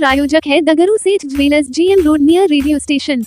प्रायोजक है दगरू सेठ jewellers, GM road near radio station.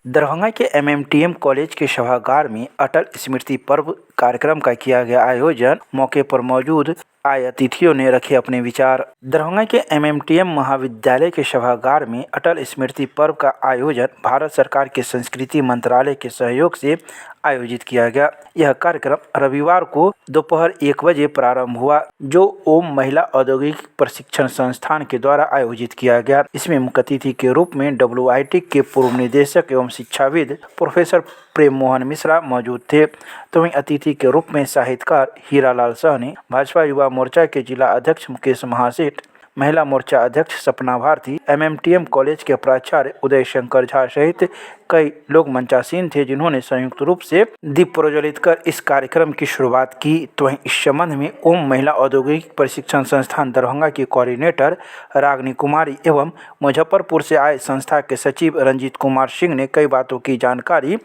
Darbhanga के MMTM कॉलेज के सभागार में अटल स्मृति पर्व कार्यक्रम का किया गया आयोजन। मौके पर मौजूद आए अतिथियों ने रखे अपने विचार। दरभंगा के MMTM महाविद्यालय के सभागार में अटल स्मृति पर्व का आयोजन भारत सरकार के संस्कृति मंत्रालय के सहयोग से आयोजित किया गया। यह कार्यक्रम रविवार को दोपहर 1 बजे प्रारंभ हुआ, जो ओम महिला औद्योगिक प्रशिक्षण संस्थान के द्वारा आयोजित किया गया। इसमें मुख्य अतिथि के रूप में WIT के पूर्व निदेशक एवं शिक्षाविद प्रोफेसर प्रेम मोहन मिश्रा मौजूद थे। तो वहीं अतिथि के रूप में साहित्यकार हीरालाल सहनी, भाजपा युवा मोर्चा के जिला अध्यक्ष मुकेश महासेठ, महिला मोर्चा अध्यक्ष सपना भारती, MMTM कॉलेज के प्राचार्य उदय शंकर झा सहित कई लोग मंचासीन थे, जिन्होंने संयुक्त रूप से दीप प्रज्वलित कर इस कार्यक्रम की शुरुआत की। तो वहीं इस संबंध में ओम महिला औद्योगिक प्रशिक्षण संस्थान दरभंगा की कोऑर्डिनेटर रागिनी कुमारी एवं मुजफ्फरपुर से आए संस्था के सचिव रंजीत कुमार सिंह ने कई बातों की जानकारी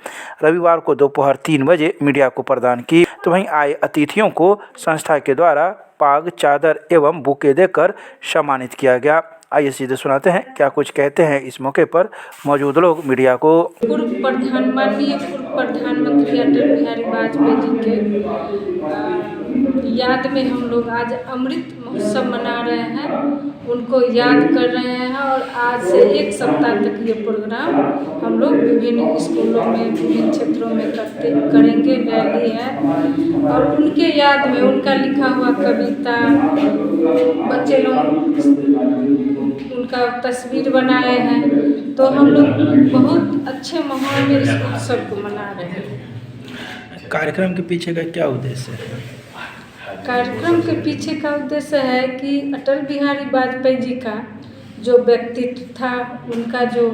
रविवार को दोपहर 3 बजे मीडिया को प्रदान की। तो वहीं आए अतिथियों को संस्था के द्वारा पाग, चादर एवं बुके देकर सम्मानित किया गया। आइए सीधे सुनाते हैं क्या कुछ कहते हैं इस मौके पर मौजूद लोग मीडिया को। माननीय पूर्व प्रधानमंत्री अटल बिहारी वाजपेयी जी के याद में हम लोग आज अमृत महोत्सव मना रहे हैं, उनको याद कर रहे हैं। और आज से 1 सप्ताह तक ये प्रोग्राम हम लोग विभिन्न स्कूलों में, विभिन्न क्षेत्रों में करेंगे। रैली है और उनके याद में उनका लिखा हुआ कविता, बच्चे लोग उनका तस्वीर बनाए हैं। तो हम लोग बहुत अच्छे माहौल में इस उत्सव को मना रहे हैं। कार्यक्रम के पीछे का क्या उद्देश्य है? कार्यक्रम के पीछे का उद्देश्य है कि अटल बिहारी वाजपेयी जी का जो व्यक्तित्व था, उनका जो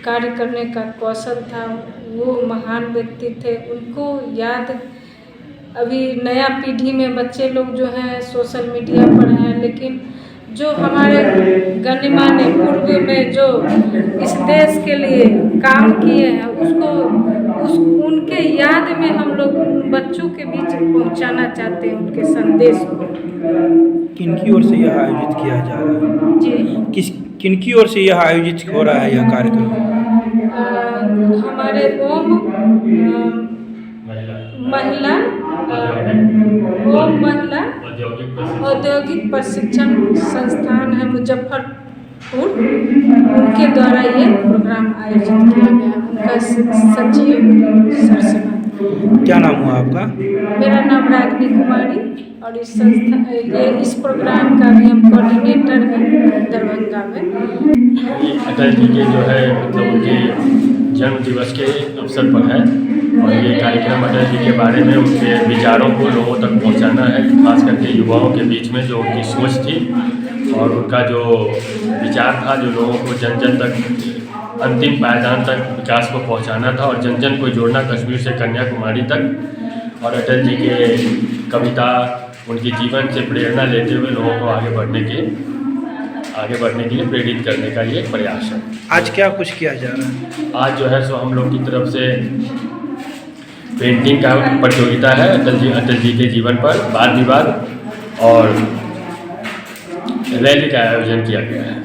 कार्य करने का कौशल था, वो महान व्यक्ति थे। उनको याद अभी नया पीढ़ी में बच्चे लोग जो हैं सोशल मीडिया पर हैं, लेकिन जो हमारे गण्यमान्य पूर्व में जो इस देश के लिए काम किए हैं, उनके याद में हम लोग बच्चों के बीच पहुंचाना चाहते हैं उनके संदेश को। किनकी ओर से यह आयोजित किया जा रहा है जी? किनकी ओर से यह आयोजित हो रहा है यह कार्यक्रम? हमारे ओम महिला औद्योगिक प्रशिक्षण संस्थान है मुजफ्फरपुर, उनके द्वारा ये प्रोग्राम आयोजित किया गया। उनका सचिव सर से बात। क्या नाम हुआ आपका? मेरा नाम रागिनी कुमारी और इस प्रोग्राम का भी हम कोऑर्डिनेटर हैं दरभंगा में। अटल जी के जो है मतलब उनके जन्म दिवस के अवसर पर है और ये कार्यक्रम अटल जी के बारे में उनके विचारों को लोगों तक पहुंचाना है, खास करके युवाओं के बीच में जो उनकी सोच थी और उनका जो विचार था, जो लोगों को जन जन तक, अंतिम पायदान तक विकास को पहुंचाना था और जन जन को जोड़ना, कश्मीर से कन्याकुमारी तक। और अटल जी के कविता, उनके जीवन से प्रेरणा लेते हुए लोगों को आगे बढ़ने के लिए प्रेरित करने का ये प्रयास है। आज क्या कुछ किया जा रहा है? आज जो है सो हम लोग की तरफ से पेंटिंग का प्रतियोगिता है अटल जी के जीवन पर, वाद विवाद और रैली का आयोजन किया गया है।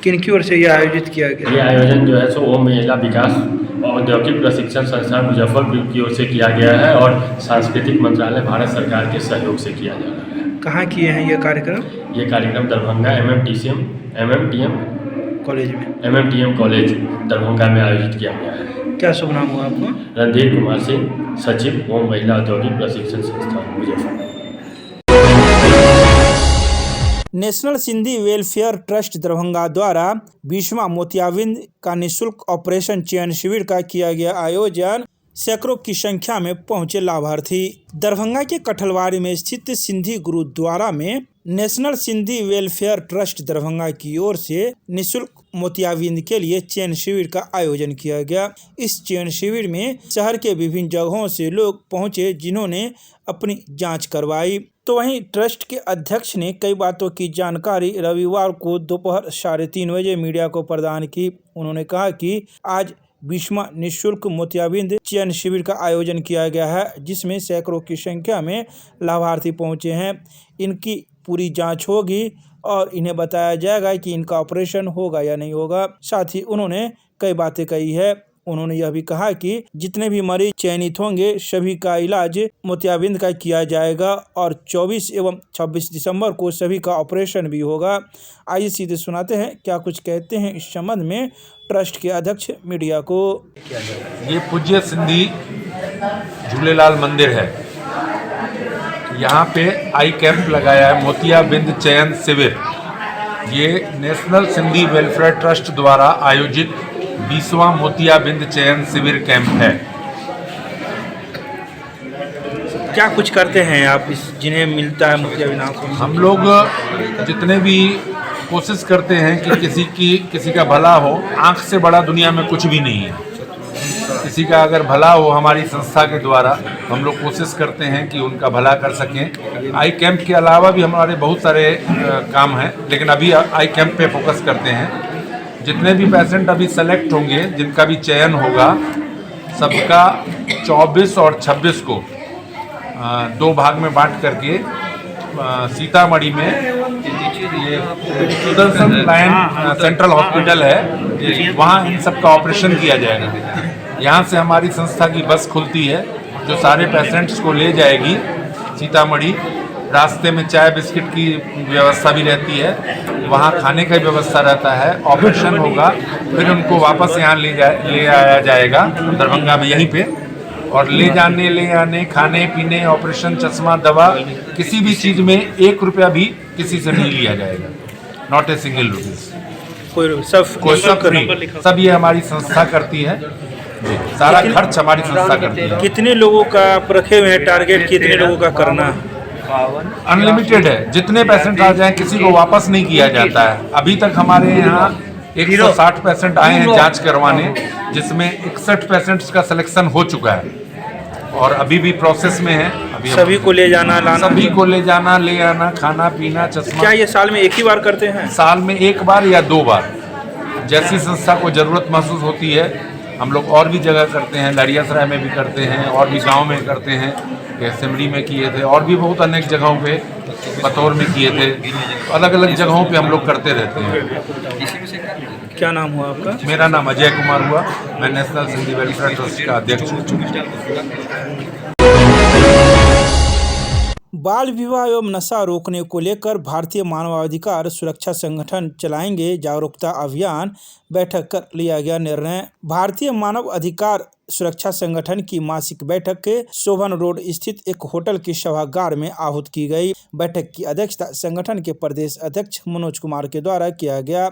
किनकी ओर से यह आयोजित किया गया? ये आयोजन जो है सो ओम महिला विकास औद्योगिक प्रशिक्षण संस्थान मुजफ्फरपुर की ओर से किया गया है और सांस्कृतिक मंत्रालय भारत सरकार के सहयोग से किया जा रहा है। कहाँ किए हैं ये कार्यक्रम? ये कार्यक्रम दरभंगा MMTM कॉलेज दरभंगा में आयोजित किया गया है। क्या शुभ नाम हुआ आपका? रणधीर कुमार सिंह, सचिव ओम महिला औद्योगिक प्रशिक्षण संस्थान Muzaffarpur. National Sindhi welfare trust Darbhanga द्वारा 20वां मोतियाबिंद का निःशुल्क ऑपरेशन चयन शिविर का किया गया आयोजन। सैकड़ों की संख्या में पहुंचे लाभार्थी। दरभंगा के कठलवाड़ी में स्थित सिंधी गुरुद्वारा में national Sindhi welfare trust Darbhanga की ओर से निःशुल्क मोतियाबिंद के लिए चयन शिविर का आयोजन किया गया। इस चयन शिविर में शहर के विभिन्न जगहों से लोग पहुंचे, जिन्होंने अपनी जांच करवाई। तो वहीं ट्रस्ट के अध्यक्ष ने कई बातों की जानकारी रविवार को दोपहर 3:30 बजे मीडिया को प्रदान की। उन्होंने कहा कि आज 20वां निःशुल्क मोतियाबिंद चयन शिविर का आयोजन किया गया है, जिसमें सैकड़ों की संख्या में लाभार्थी पहुंचे हैं। इनकी पूरी जांच होगी और इन्हें बताया जाएगा कि इनका ऑपरेशन होगा या नहीं होगा। साथ ही उन्होंने कई बातें कही है। उन्होंने यह भी कहा कि जितने भी मरीज चयनित होंगे सभी का इलाज मोतियाबिंद का किया जाएगा और 24 एवं 26 दिसंबर को सभी का ऑपरेशन भी होगा। आइए सीधे सुनाते हैं क्या कुछ कहते हैं इस संबंध में ट्रस्ट के अध्यक्ष मीडिया को। ये पूज्य सिंधी झूलेलाल मंदिर है। यहाँ पे आई कैंप लगाया है, मोतियाबिंद चयन शिविर। ये नेशनल सिंधी वेलफेयर ट्रस्ट द्वारा आयोजित 20वां मोतियाबिंद चयन शिविर कैंप है। क्या कुछ करते हैं आप इस जिन्हें मिलता है मोतियाबिंद? हम लोग जितने भी कोशिश करते हैं कि किसी का भला हो। आँख से बड़ा दुनिया में कुछ भी नहीं है। किसी का अगर भला हो हमारी संस्था के द्वारा हम लोग कोशिश करते हैं कि उनका भला कर सकें। आई कैंप के अलावा भी हमारे बहुत सारे काम हैं, लेकिन अभी आई कैंप पे फोकस करते हैं। जितने भी पेशेंट अभी सेलेक्ट होंगे, जिनका भी चयन होगा, सबका 24 और 26 को 2 भाग में बांट करके सीतामढ़ी में ये सुदर्शन लायन सेंट्रल हॉस्पिटल है, वहाँ इन सब का ऑपरेशन किया जाएगा। यहाँ से हमारी संस्था की बस खुलती है जो सारे पेशेंट्स को ले जाएगी सीतामढ़ी। रास्ते में चाय बिस्किट की व्यवस्था भी रहती है, वहाँ खाने का व्यवस्था रहता है। ऑपरेशन होगा, फिर उनको वापस यहाँ ले आया जाएगा दरभंगा में यहीं पे, और ले आने खाने पीने, ऑपरेशन, चश्मा, दवा, किसी भी चीज़ में 1 रुपया भी किसी से नहीं लिया जाएगा। Not a single rupees. सब ये हमारी संस्था करती है। सारा खर्च हमारी संस्था करती है। कितने लोगों का आप रखे हुए हैं टारगेट? कितने लोगों का करना है? अनलिमिटेड है। जितने पेशेंट आ जाएं किसी को वापस नहीं किया जाता है। अभी तक हमारे यहाँ 160 पेशेंट आए हैं जांच करवाने, जिसमें 61 पेशेंट्स का सिलेक्शन हो चुका है और अभी भी प्रोसेस में है। अभी सभी को ले जाना लाना? सभी को ले जाना ले आना, खाना पीना, चश्मा। क्या ये साल में एक ही बार करते हैं? साल में 1 बार या 2 बार, जैसी संस्था को ज़रूरत महसूस होती है। हम लोग और भी जगह करते हैं, लड़ियासराय में भी करते हैं, और भी गांव में करते हैं, सिमरी में किए थे, और भी बहुत अनेक जगहों पे, बतौर में किए थे। अलग अलग जगहों पे हम लोग करते रहते हैं। क्या नाम हुआ आपका? मेरा नाम अजय कुमार हुआ। मैं नेशनल सिंधी वेलफेयर ट्रस्ट का अध्यक्ष हूँ। बाल विवाह एवं नशा रोकने को लेकर भारतीय मानवाधिकार सुरक्षा संगठन चलाएंगे जागरूकता अभियान। बैठक कर लिया गया निर्णय। भारतीय मानव अधिकार सुरक्षा संगठन की मासिक बैठक शोभन रोड स्थित एक होटल के सभागार में आहूत की गई। बैठक की अध्यक्षता संगठन के प्रदेश अध्यक्ष मनोज कुमार के द्वारा किया गया।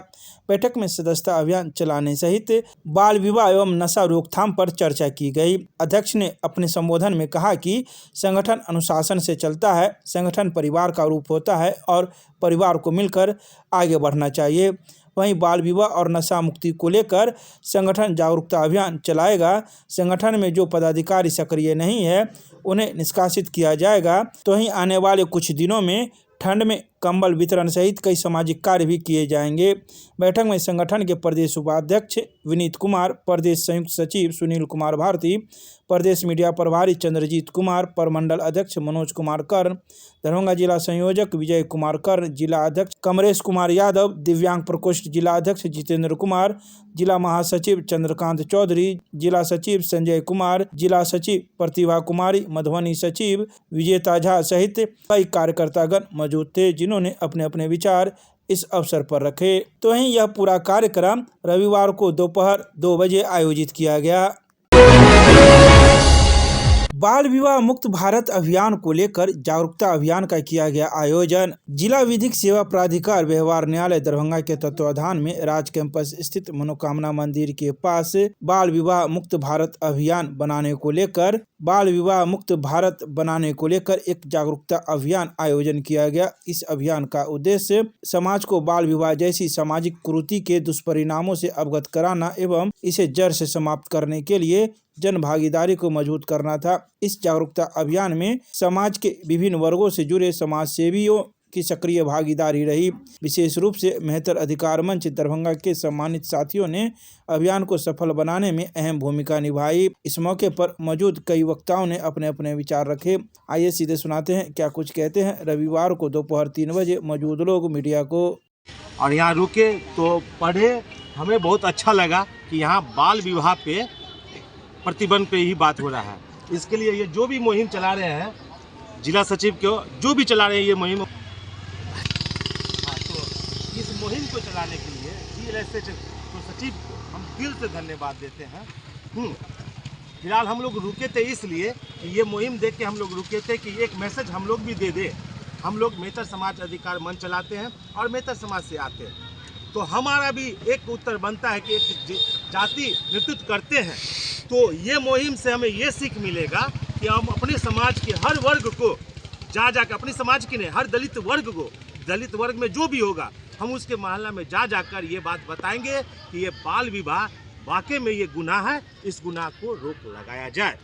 बैठक में सदस्यता अभियान चलाने सहित बाल विवाह एवं नशा रोकथाम पर चर्चा की गई। अध्यक्ष ने अपने संबोधन में कहा कि संगठन अनुशासन से चलता है। संगठन परिवार का रूप होता है और परिवार को मिलकर आगे बढ़ना चाहिए। वहीं बाल विवाह और नशा मुक्ति को लेकर संगठन जागरूकता अभियान चलाएगा। संगठन में जो पदाधिकारी सक्रिय नहीं है उन्हें निष्कासित किया जाएगा। तो वहीं आने वाले कुछ दिनों में ठंड में कंबल वितरण सहित कई सामाजिक कार्य भी किए जाएंगे। बैठक में संगठन के प्रदेश उपाध्यक्ष विनीत कुमार, प्रदेश संयुक्त सचिव सुनील कुमार भारती, प्रदेश मीडिया प्रभारी चंद्रजीत कुमार, प्रमंडल अध्यक्ष मनोज कुमार कर्ण, दरभंगा जिला संयोजक विजय कुमार कर्ण, जिला अध्यक्ष कमरेश कुमार यादव, दिव्यांग प्रकोष्ठ जिला अध्यक्ष जितेंद्र कुमार, जिला महासचिव चंद्रकांत चौधरी, जिला सचिव संजय कुमार, जिला सचिव प्रतिभा कुमारी, मधुबनी सचिव विजेता झा सहित कई कार्यकर्तागण मौजूद थे, जिन्होंने अपने अपने विचार इस अवसर पर रखे। तो वहीं यह पूरा कार्यक्रम रविवार को दोपहर 2 बजे आयोजित किया गया। बाल विवाह मुक्त भारत अभियान को लेकर जागरूकता अभियान का किया गया आयोजन। जिला विधिक सेवा प्राधिकार व्यवहार न्यायालय दरभंगा के तत्वाधान में राज कैंपस स्थित मनोकामना मंदिर के पास बाल विवाह मुक्त भारत अभियान बनाने को लेकर एक जागरूकता अभियान आयोजन किया गया। इस अभियान का उद्देश्य समाज को बाल विवाह जैसी सामाजिक कुरीति के दुष्परिणामों से अवगत कराना एवं इसे जड़ से समाप्त करने के लिए जन भागीदारी को मजबूत करना था। इस जागरूकता अभियान में समाज के विभिन्न वर्गों से जुड़े समाज सेवियों, की सक्रिय भागीदारी रही। विशेष रूप से मेहतर अधिकार मंच दरभंगा के सम्मानित साथियों ने अभियान को सफल बनाने में अहम भूमिका निभाई। इस मौके पर मौजूद कई वक्ताओं ने अपने अपने विचार रखे। आइए सीधे सुनाते हैं क्या कुछ कहते हैं रविवार को दोपहर 3 बजे मौजूद लोग मीडिया को। और यहाँ रुके तो पढ़े, हमें बहुत अच्छा लगा कि यहाँ बाल विवाह पे प्रतिबंध पे ही बात हो रहा है। इसके लिए ये जो भी मुहिम चला रहे हैं, जिला सचिव को जो भी चला रहे हैं ये मुहिम, तो इस मुहिम को चलाने के लिए जिला सचिव को हम दिल से धन्यवाद देते हैं। फिलहाल हम लोग रुके थे इसलिए कि ये मुहिम देख के हम लोग रुके थे कि एक मैसेज हम लोग भी दे दे। हम लोग मेहतर समाज अधिकार मंच चलाते हैं और मेहतर समाज से आते हैं, तो हमारा भी एक उत्तर बनता है कि एक जाति नेतृत्व करते हैं, तो ये मुहिम से हमें ये सीख मिलेगा कि हम अपने समाज के हर वर्ग को जाकर, अपने समाज के नहीं, हर दलित वर्ग को, दलित वर्ग में जो भी होगा हम उसके मोहल्ला में जाकर ये बात बताएंगे कि ये बाल विवाह वाकई में ये गुनाह है, इस गुनाह को रोक लगाया जाए।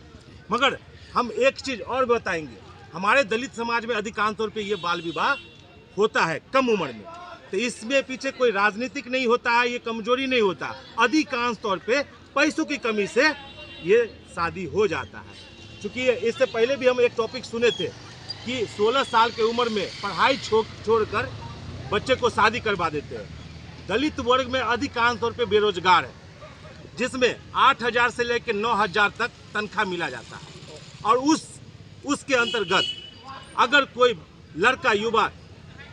मगर हम एक चीज़ और बताएंगे, हमारे दलित समाज में अधिकांश तौर पे ये बाल विवाह होता है कम उम्र में, तो इसमें पीछे कोई राजनीतिक नहीं होता है, ये कमजोरी नहीं होता, अधिकांश तौर पे पैसों की कमी से ये शादी हो जाता है। क्योंकि इससे पहले भी हम एक टॉपिक सुने थे कि 16 साल की उम्र में पढ़ाई छोड़कर बच्चे को शादी करवा देते हैं। दलित वर्ग में अधिकांश तौर पे बेरोजगार है, जिसमें 8,000 से लेकर 9,000 तक तनख्वाह मिला जाता है, और उसके अंतर्गत अगर कोई लड़का युवा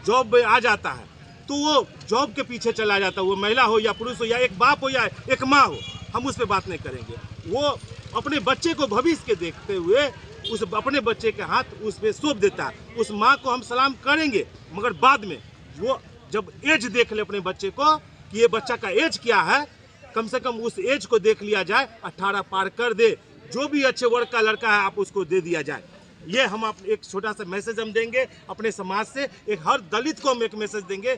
जॉब में आ जाता है तो वो जॉब के पीछे चला जाता है, वो महिला हो या पुरुष हो या एक बाप हो या एक माँ हो, हम उस पर बात नहीं करेंगे। वो अपने बच्चे को भविष्य के देखते हुए उस अपने बच्चे के हाथ उस पर सौंप देता है। उस माँ को हम सलाम करेंगे, मगर बाद में वो जब एज देख ले अपने बच्चे को कि ये बच्चा का एज क्या है, कम से कम उस एज को देख लिया जाए, 18 पार कर दे, जो भी अच्छे वर्ग का लड़का है आप उसको दे दिया जाए। ये हम एक छोटा सा मैसेज हम देंगे अपने समाज से, एक हर दलित को हम एक मैसेज देंगे